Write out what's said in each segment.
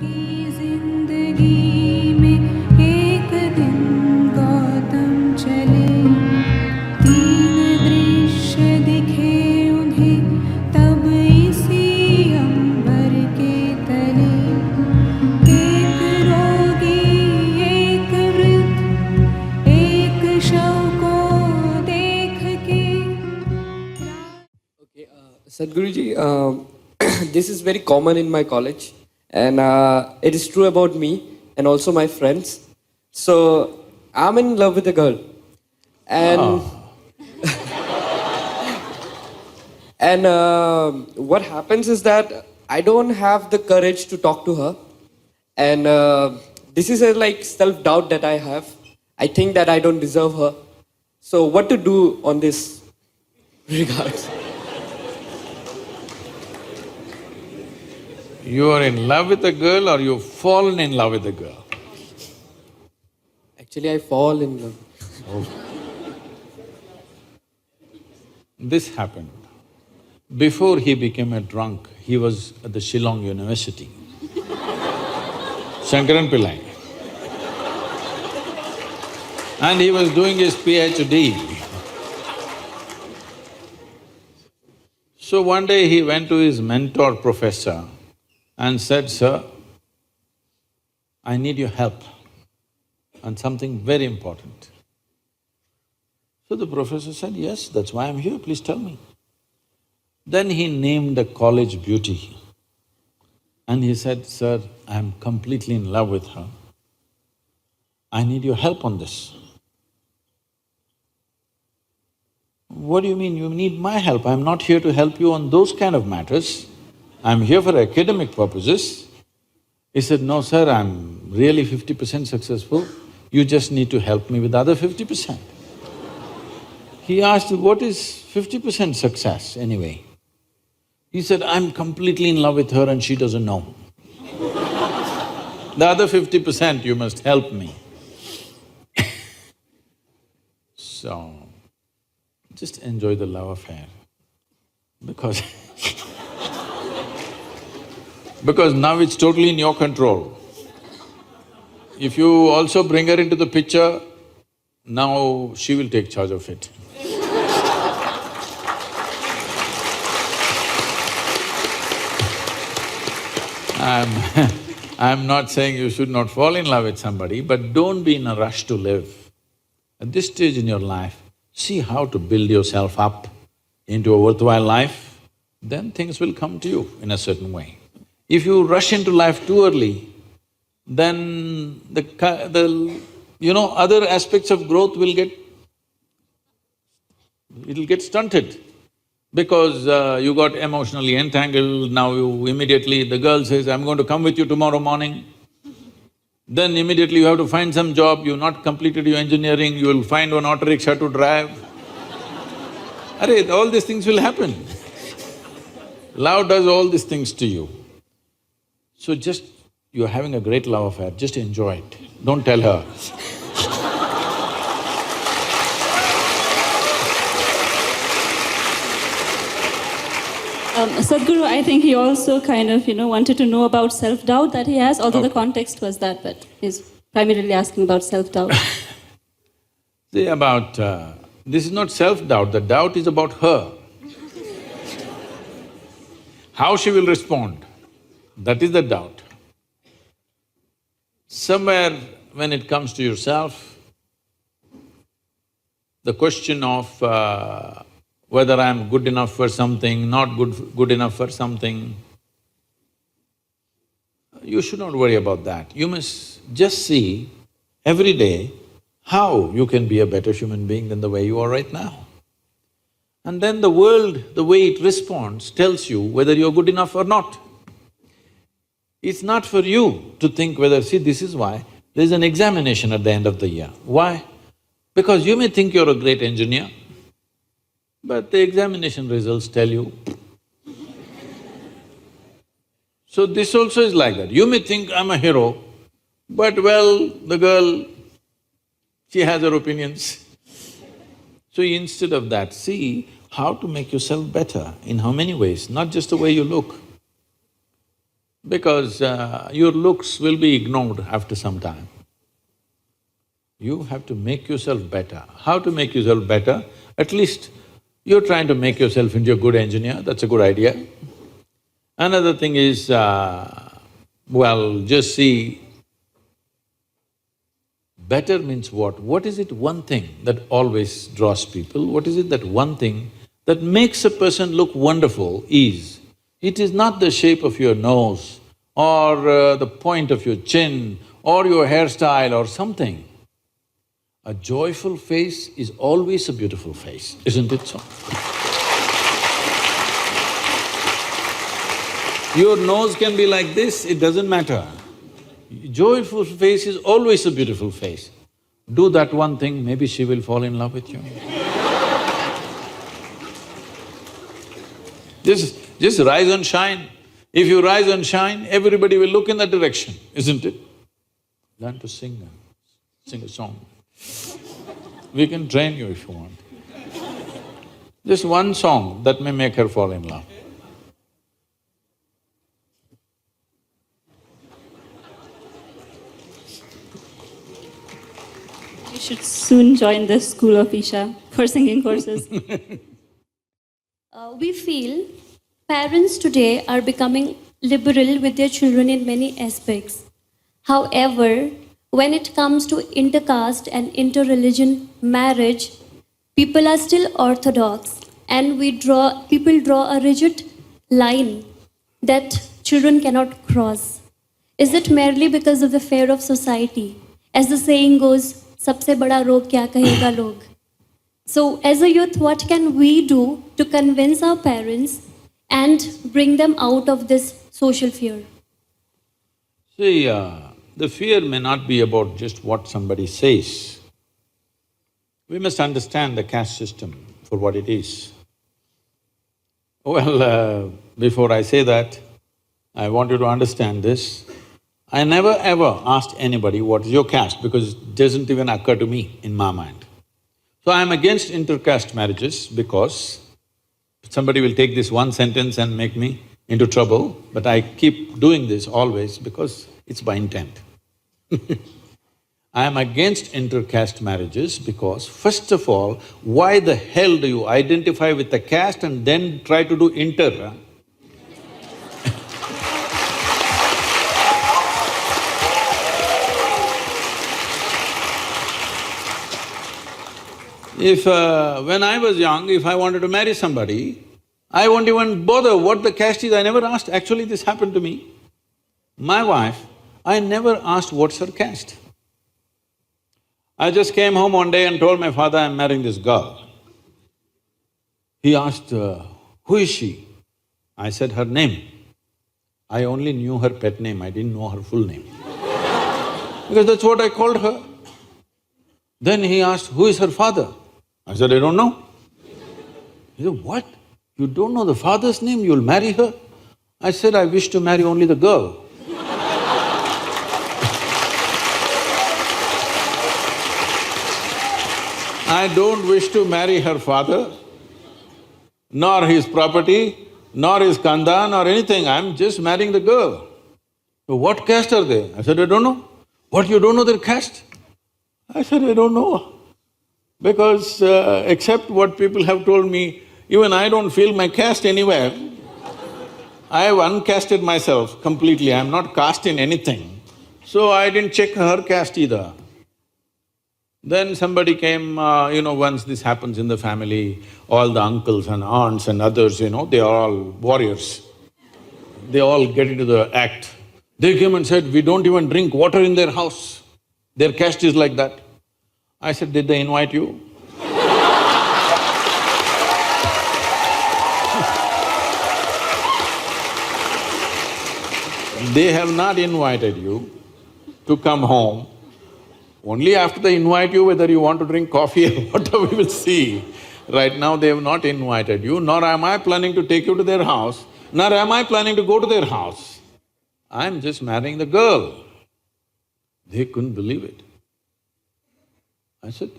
की जिंदगी में एक दिन गौतम चले, तीन दृश्य दिखे उन्हें तब इसी अंबर के तले। एक रोगी, एक वृद्ध, एक शव को देख के। Okay, Sadhguruji, this is very common in my college, and it is true about me and also my friends. So, I'm in love with a girl, and what happens is that I don't have the courage to talk to her, and this is a like self-doubt that I have. I think that I don't deserve her. So, what to do on this regards? You are in love with a girl or you've fallen in love with a girl? Actually, I fall in love. This happened. Before he became a drunk, he was at the Shillong University, Shankaran Pillai. And he was doing his PhD. So one day he went to his mentor professor and said, "Sir, I need your help on something very important." So the professor said, "Yes, that's why I'm here, please tell me." Then he named a college beauty and he said, "Sir, I'm completely in love with her. I need your help on this." "What do you mean you need my help? I'm not here to help you on those kind of matters. I'm here for academic purposes." He said, "No, sir, I'm really 50% successful. You just need to help me with the other 50%. He asked, "What is 50% success anyway?" He said, "I'm completely in love with her and she doesn't know. The other 50% you must help me." So, just enjoy the love affair because because now it's totally in your control. If you also bring her into the picture, now she will take charge of it. I'm not saying you should not fall in love with somebody, but don't be in a rush to live. At this stage in your life, see how to build yourself up into a worthwhile life, then things will come to you in a certain way. If you rush into life too early, then other aspects of growth will it'll get stunted. Because you got emotionally entangled, now you immediately… the girl says, "I'm going to come with you tomorrow morning." Then immediately you have to find some job, you've not completed your engineering, you will find one auto rickshaw to drive. Arey, all these things will happen. Love does all these things to you. So just… you're having a great love affair, just enjoy it, don't tell her. Sadhguru, I think he also kind of, wanted to know about self-doubt that he has, although the context was that, but he's primarily asking about self-doubt. See, this is not self-doubt, the doubt is about her. How she will respond, that is the doubt. Somewhere when it comes to yourself, the question of whether I'm good enough for something, not good enough for something, you should not worry about that. You must just see every day how you can be a better human being than the way you are right now. And then the world, the way it responds, tells you whether you're good enough or not. It's not for you to think whether… see, this is why there's an examination at the end of the year. Why? Because you may think you're a great engineer, but the examination results tell you. So this also is like that. You may think, "I'm a hero," but well, the girl, she has her opinions. So instead of that, see how to make yourself better, in how many ways, not just the way you look. because your looks will be ignored after some time. You have to make yourself better. How to make yourself better? At least you're trying to make yourself into a good engineer, that's a good idea. Another thing is, well, just see, better means what? What is it one thing that always draws people? What is it that one thing that makes a person look wonderful is, it is not the shape of your nose or the point of your chin or your hairstyle or something. A joyful face is always a beautiful face, isn't it so? Your nose can be like this, it doesn't matter. Joyful face is always a beautiful face. Do that one thing, maybe she will fall in love with you. Just rise and shine. If you rise and shine, everybody will look in that direction, isn't it? Learn to sing a song. We can train you if you want. Just one song that may make her fall in love. You should soon join the school of Isha for singing courses. We feel parents today are becoming liberal with their children in many aspects. However, when it comes to intercaste and interreligion marriage, people are still orthodox and people draw a rigid line that children cannot cross. Is it merely because of the fear of society? As the saying goes, sabse bada rog kya kahega log. So as a youth, what can we do to convince our parents and bring them out of this social fear? See, the fear may not be about just what somebody says. We must understand the caste system for what it is. Well, before I say that, I want you to understand this. I never ever asked anybody, what is your caste, because it doesn't even occur to me in my mind. So I'm against intercaste marriages because somebody will take this one sentence and make me into trouble, but I keep doing this always because it's by intent. I am against intercaste marriages because, first of all, why the hell do you identify with the caste and then try to do inter? When I was young, if I wanted to marry somebody, I won't even bother what the caste is, I never asked. Actually, this happened to me. My wife, I never asked what's her caste. I just came home one day and told my father, I'm marrying this girl. He asked, who is she? I said, her name. I only knew her pet name, I didn't know her full name. Because that's what I called her. Then he asked, who is her father? I said, I don't know. He said, what? You don't know the father's name, you'll marry her? I said, I wish to marry only the girl. I don't wish to marry her father, nor his property, nor his kanda, nor anything, I'm just marrying the girl. So what caste are they? I said, I don't know. What, you don't know their caste? I said, I don't know. Because except what people have told me, even I don't feel my caste anywhere. I have uncasted myself completely, I'm not cast in anything. So I didn't check her caste either. Then somebody came, once this happens in the family, all the uncles and aunts and others, they are all warriors. They all get into the act. They came and said, we don't even drink water in their house. Their caste is like that. I said, did they invite you? They have not invited you to come home. Only after they invite you, whether you want to drink coffee or whatever, we will see. Right now they have not invited you, nor am I planning to take you to their house, nor am I planning to go to their house. I'm just marrying the girl. They couldn't believe it. I said,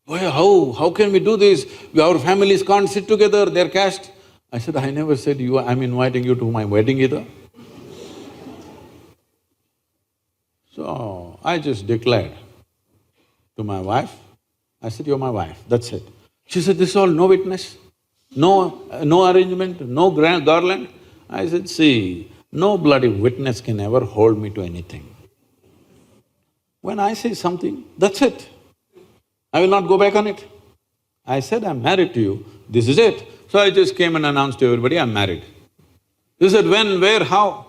boy, how can we do this? Our families can't sit together, they're caste. I said, I never said I'm inviting you to my wedding either. So I just declared to my wife, I said, "You're my wife, that's it." She said, "This is all no witness, no arrangement, no garland?" I said, "See, no bloody witness can ever hold me to anything. When I say something, that's it. I will not go back on it. I said, I'm married to you, this is it." So I just came and announced to everybody, I'm married. They said, when, where, how?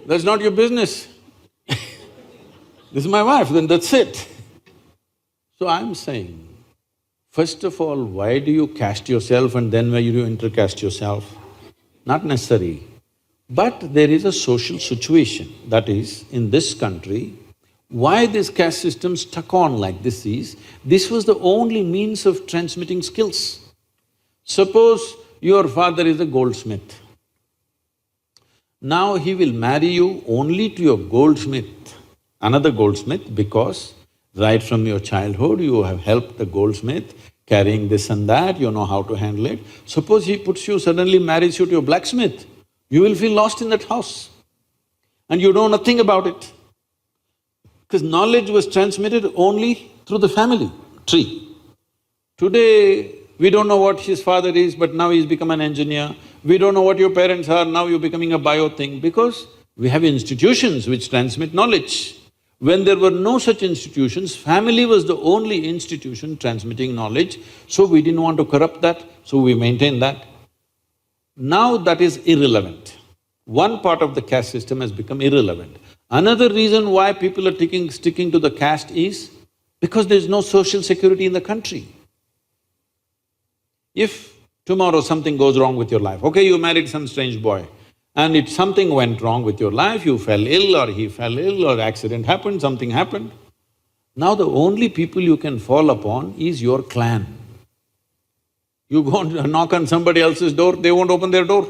That's not your business. This is my wife, then that's it. So I'm saying, first of all, why do you caste yourself and then why do you intercaste yourself? Not necessary. But there is a social situation, that is, in this country, why this caste system stuck on like this is, this was the only means of transmitting skills. Suppose your father is a goldsmith. Now he will marry you only to your goldsmith, another goldsmith, because right from your childhood you have helped the goldsmith carrying this and that, you know how to handle it. Suppose he puts you, suddenly marries you to your blacksmith, you will feel lost in that house and you know nothing about it. Because knowledge was transmitted only through the family tree. Today, we don't know what his father is, but now he's become an engineer. We don't know what your parents are, now you're becoming a bio thing, because we have institutions which transmit knowledge. When there were no such institutions, family was the only institution transmitting knowledge, so we didn't want to corrupt that, so we maintained that. Now that is irrelevant. One part of the caste system has become irrelevant. Another reason why people are sticking to the caste is because there's no social security in the country. If tomorrow something goes wrong with your life, okay, you married some strange boy, and if something went wrong with your life, you fell ill or he fell ill or accident happened, something happened, now the only people you can fall upon is your clan. You go and knock on somebody else's door, they won't open their door.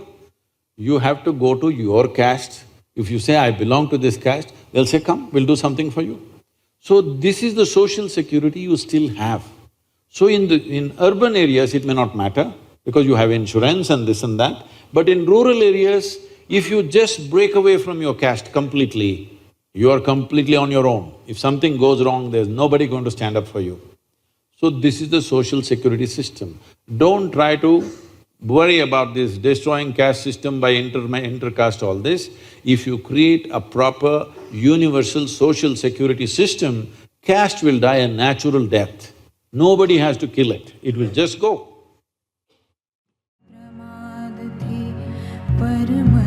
You have to go to your caste. If you say, I belong to this caste, they'll say, come, we'll do something for you. So this is the social security you still have. So in urban areas, it may not matter because you have insurance and this and that, but in rural areas, if you just break away from your caste completely, you are completely on your own. If something goes wrong, there's nobody going to stand up for you. So this is the social security system. Don't try to worry about this destroying caste system by intercaste all this. If you create a proper universal social security system, caste will die a natural death. Nobody has to kill it will just go. प्रमाद थे परम